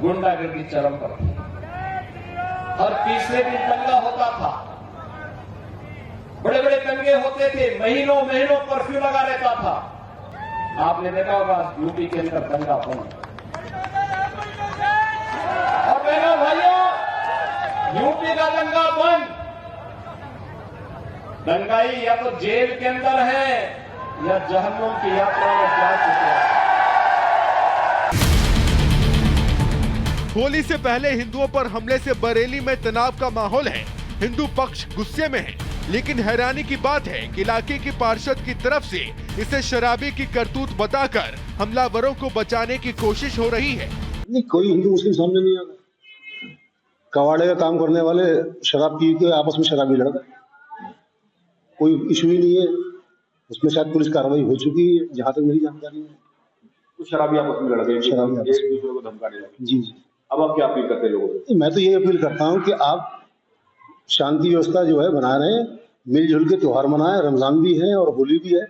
गुंडागर्दी चरम पर थी। और तीसरे दिन दंगा होता था, बड़े बड़े दंगे होते थे, महीनों महीनों कर्फ्यू लगा रहता था। आपने देखा होगा यूपी के अंदर दंगा बंद। और बहनों भाइयों, यूपी का दंगा बंद। दंगाई या तो जेल के अंदर है या जहन्नुम की यात्रा में जा चुके हैं। होली से पहले हिंदुओं पर हमले से बरेली में तनाव का माहौल है। हिंदू पक्ष गुस्से में है, लेकिन हैरानी की बात है कि इलाके की पार्षद की तरफ से इसे शराबी की करतूत बताकर हमलावरों को बचाने की कोशिश हो रही है। नहीं, कोई हिंदू मुस्लिम सामने नहीं आता। कवाड़े का काम करने वाले शराब पी के आपस में शराबी लड़ गए, कोई इशू ही नहीं है। उसमें शायद पुलिस कार्रवाई हो चुकी है, जहाँ तक मेरी जानकारी है। तो शराबी आपस में लड़ गए, शराबी एक दूसरे को धमकाने लगे। जी जी। अब आप क्या अपील करते हैं लोगों से? मैं तो ये अपील करता हूँ कि आप शांति व्यवस्था जो है बना रहे हैं, मिलजुल के त्योहार मनाएं। रमजान भी है और होली भी है,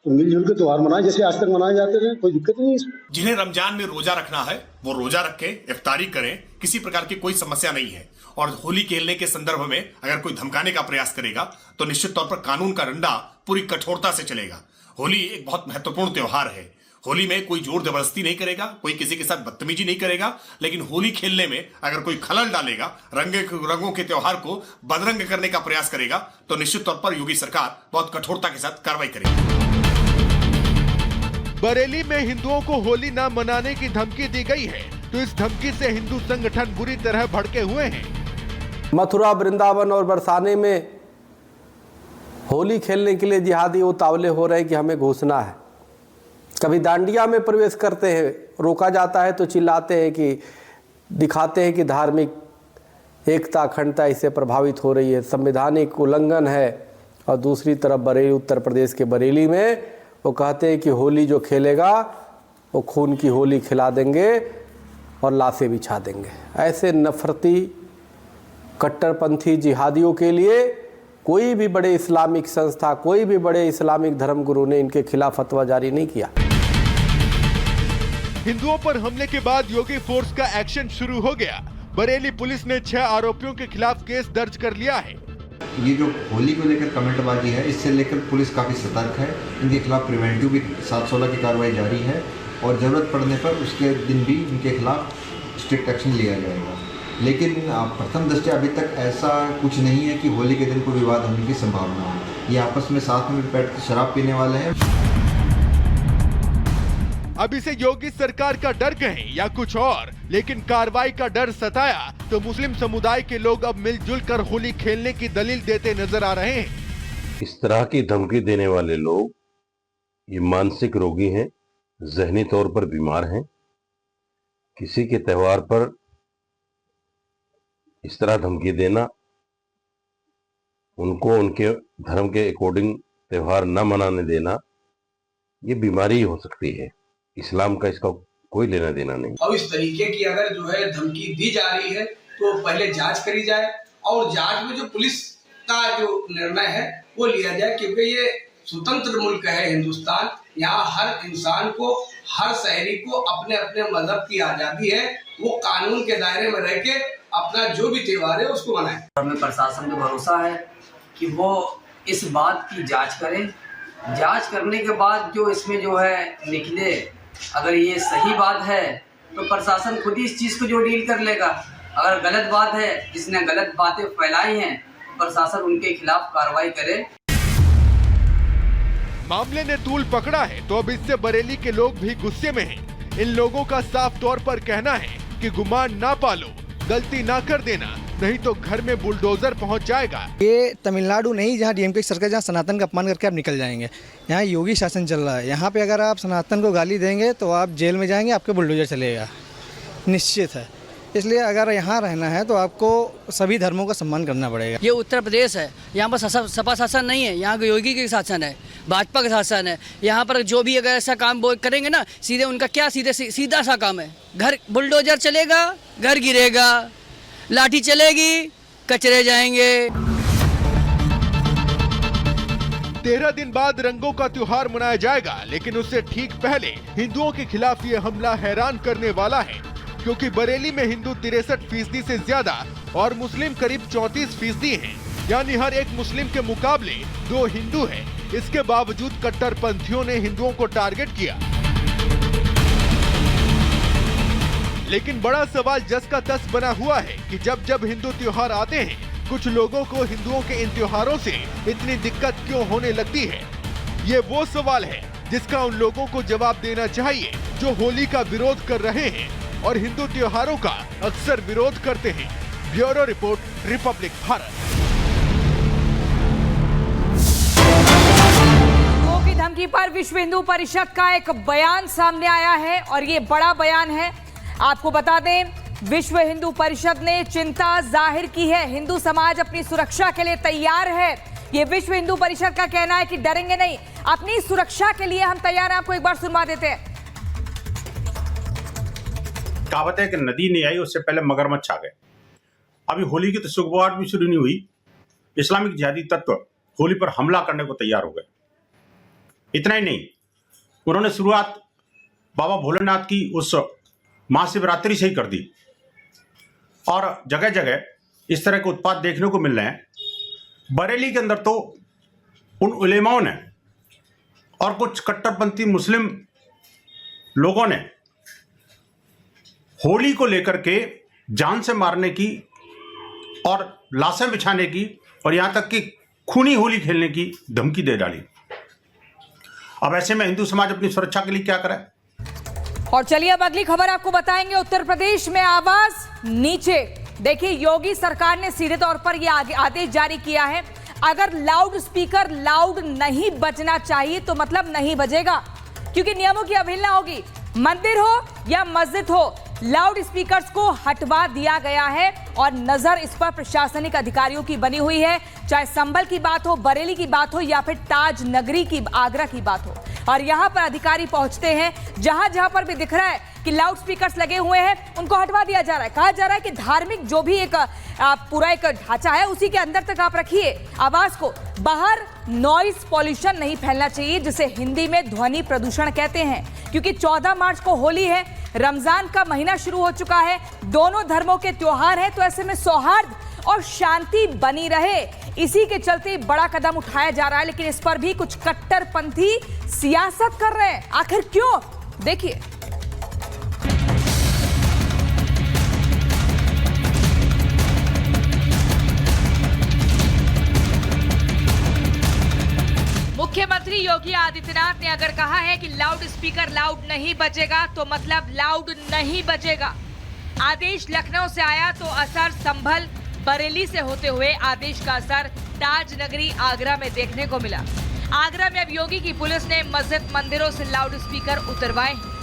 तो मिलजुल के त्योहार मनाएं जैसे आज तक मनाए जाते रहे, कोई दिक्कत नहीं है इसमें। जिन्हें रमजान में रोजा रखना है वो रोजा रखें, इफ्तारी करें, किसी प्रकार की कोई समस्या नहीं है। और होली खेलने के संदर्भ में अगर कोई धमकाने का प्रयास करेगा तो निश्चित तौर पर कानून का डंडा पूरी कठोरता से चलेगा। होली एक बहुत महत्वपूर्ण त्योहार है। होली में कोई जोर जबरदस्ती नहीं करेगा, कोई किसी के साथ बदतमीजी नहीं करेगा, लेकिन होली खेलने में अगर कोई खलल डालेगा, रंगों के त्योहार को बदरंग करने का प्रयास करेगा तो निश्चित तौर पर योगी सरकार बहुत कठोरता के साथ कार्रवाई करेगी। बरेली में हिंदुओं को होली न मनाने की धमकी दी गई है, तो इस धमकी से हिंदू संगठन बुरी तरह भड़के हुए हैं। मथुरा, वृंदावन और बरसाने में होली खेलने के लिए जिहादी उतावले हो रहे हैं कि हमें घुसना है। कभी दांडिया में प्रवेश करते हैं, रोका जाता है तो चिल्लाते हैं कि दिखाते हैं कि धार्मिक एकता अखंडता इससे प्रभावित हो रही है, संवैधानिक उल्लंघन है। और दूसरी तरफ बरेली, उत्तर प्रदेश के बरेली में वो कहते हैं कि होली जो खेलेगा वो खून की होली खिला देंगे और लाशें बिछा देंगे। ऐसे नफरती कट्टरपंथी जिहादियों के लिए कोई भी बड़े इस्लामिक संस्था, कोई भी बड़े इस्लामिक धर्मगुरु ने इनके खिलाफ फतवा जारी नहीं किया। हिंदुओं पर हमले के बाद योगी फोर्स का एक्शन शुरू हो गया। बरेली पुलिस ने 6 आरोपियों के खिलाफ केस दर्ज कर लिया है। ये जो होली को लेकर कमेंटबाजी है, इससे लेकर पुलिस काफ़ी सतर्क है। इनके खिलाफ प्रिवेंटिव भी 716 की कार्रवाई जारी है और ज़रूरत पड़ने पर उसके दिन भी इनके खिलाफ स्ट्रिक्ट एक्शन लिया जाएगा। लेकिन प्रथम दृष्टया अभी तक ऐसा कुछ नहीं है कि होली के दिन कोई विवाद होने की संभावना है। ये आपस में साथ में बैठ कर शराब पीने वाले हैं। अब इसे योगी सरकार का डर कहें या कुछ और, लेकिन कार्रवाई का डर सताया तो मुस्लिम समुदाय के लोग अब मिलजुल कर होली खेलने की दलील देते नजर आ रहे हैं। इस तरह की धमकी देने वाले लोग ये मानसिक रोगी हैं, जहनी तौर पर बीमार हैं। किसी के त्योहार पर इस तरह धमकी देना, उनको उनके धर्म के अकॉर्डिंग त्योहार न मनाने देना, ये बीमारी हो सकती है। इस्लाम का इसका कोई लेना देना नहीं। और इस तरीके की अगर जो है धमकी दी जा रही है तो पहले जांच करी जाए और जांच में जो पुलिस का जो निर्णय है वो लिया जाए, क्योंकि ये स्वतंत्र मुल्क है हिंदुस्तान। यहाँ हर इंसान को, हर शहरी को अपने अपने मजहब की आजादी है। वो कानून के दायरे में रह के अपना जो भी त्योहार है उसको मनाए। हमें प्रशासन पे भरोसा है कि वो इस बात की जांच करें। जांच करने के बाद जो इसमें जो है निकले, अगर ये सही बात है तो प्रशासन खुद ही इस चीज़ को जो डील कर लेगा। अगर गलत बात है, जिसने गलत बातें फैलाई हैं, प्रशासन उनके खिलाफ कार्रवाई करे। मामले ने तूल पकड़ा है तो अब इससे बरेली के लोग भी गुस्से में हैं। इन लोगों का साफ तौर पर कहना है कि गुमान ना पालो, गलती ना कर देना, नहीं तो घर में बुलडोजर पहुंच जाएगा। ये तमिलनाडु नहीं जहां डीएमके की सरकार, जहां सनातन का अपमान करके आप निकल जाएंगे। यहाँ योगी शासन चल रहा है। यहाँ पे अगर आप सनातन को गाली देंगे तो आप जेल में जाएंगे, आपके बुलडोजर चलेगा, निश्चित है। इसलिए अगर यहाँ रहना है तो आपको सभी धर्मों का सम्मान करना पड़ेगा। ये उत्तर प्रदेश है, यहाँ पर सपा शासन नहीं है, यहाँ योगी के शासन है, भाजपा का शासन है। यहाँ पर जो भी अगर ऐसा काम वो करेंगे ना, सीधे उनका क्या सीधा सा काम है, घर बुलडोजर चलेगा, घर गिरेगा, लाठी चलेगी, कचरे जाएंगे। 13 दिन बाद रंगों का त्योहार मनाया जाएगा, लेकिन उससे ठीक पहले हिंदुओं के खिलाफ ये हमला हैरान करने वाला है। क्योंकि बरेली में हिंदू 63% से ज्यादा और मुस्लिम करीब 34% हैं। यानी हर एक मुस्लिम के मुकाबले 2 हिंदू हैं। इसके बावजूद कट्टरपंथियों ने हिंदुओं को टारगेट किया। लेकिन बड़ा सवाल जस का तस बना हुआ है कि जब जब हिंदू त्योहार आते हैं, कुछ लोगों को हिंदुओं के इन त्योहारों से इतनी दिक्कत क्यों होने लगती है। ये वो सवाल है जिसका उन लोगों को जवाब देना चाहिए जो होली का विरोध कर रहे हैं और हिंदू त्योहारों का अक्सर विरोध करते हैं। Bureau report, Republic Bharat. की धमकी पर विश्व हिंदू परिषद का एक बयान सामने आया है और ये बड़ा बयान है। आपको बता दें, विश्व हिंदू परिषद ने चिंता जाहिर की है। हिंदू समाज अपनी सुरक्षा के लिए तैयार है। ये विश्व हिंदू परिषद का कहना है कि डरेंगे नहीं, अपनी सुरक्षा के लिए हम तैयार हैं। आपको एक बार सुनवा देते हैं। कहावत है कि नदी नहीं आई उससे पहले मगरमच्छ आ गए। अभी होली की तो शुरुआत भी शुरू नहीं हुई, इस्लामिक जिहादी तत्व होली पर हमला करने को तैयार हो गए। इतना ही नहीं, उन्होंने शुरुआत बाबा भोलेनाथ की उस महाशिवरात्रि से ही कर दी और जगह जगह इस तरह के उत्पाद देखने को मिल रहे हैं। बरेली के अंदर तो उन उलेमाओं ने और कुछ कट्टरपंथी मुस्लिम लोगों ने होली को लेकर के जान से मारने की और लाशें बिछाने की और यहां तक कि खूनी होली खेलने की धमकी दे डाली। अब ऐसे में हिंदू समाज अपनी सुरक्षा के लिए क्या करे। और चलिए अब अगली खबर आपको बताएंगे। उत्तर प्रदेश में आवाज नीचे। देखिए, योगी सरकार ने सीधे तौर पर यह आदेश जारी किया है, अगर लाउड स्पीकर लाउड नहीं बजना चाहिए तो मतलब नहीं बजेगा, क्योंकि नियमों की अवहेलना होगी। मंदिर हो या मस्जिद हो, लाउड स्पीकर्स को हटवा दिया गया है और नजर इस पर प्रशासनिक अधिकारियों की बनी हुई है। चाहे संभल की बात हो, बरेली की बात हो या फिर ताज नगरी की, आगरा की बात हो, और यहां पर अधिकारी पहुंचते हैं। जहां जहां पर भी दिख रहा है कि लाउड स्पीकर्स लगे हुए हैं, उनको हटवा दिया जा रहा है। कहा जा रहा है कि धार्मिक जो भी एक पूरा एक ढांचा है उसी के अंदर तक आप रखिए आवाज को। बाहर नॉइस पॉल्यूशन नहीं फैलना चाहिए, जिसे हिंदी में ध्वनि प्रदूषण कहते हैं। क्योंकि 14 मार्च को होली है, रमजान का महीना शुरू हो चुका है, दोनों धर्मों के त्योहार हैं, तो ऐसे में सौहार्द और शांति बनी रहे, इसी के चलते बड़ा कदम उठाया जा रहा है। लेकिन इस पर भी कुछ कट्टरपंथी सियासत कर रहे हैं। आखिर क्यों, देखिए। मुख्यमंत्री योगी आदित्यनाथ ने अगर कहा है कि लाउड स्पीकर लाउड नहीं बजेगा तो मतलब लाउड नहीं बजेगा। आदेश लखनऊ से आया तो असर संभल बरेली से होते हुए आदेश का असर ताज नगरी आगरा में देखने को मिला। आगरा में अब योगी की पुलिस ने मस्जिद मंदिरों से लाउड स्पीकर उतरवाए हैं।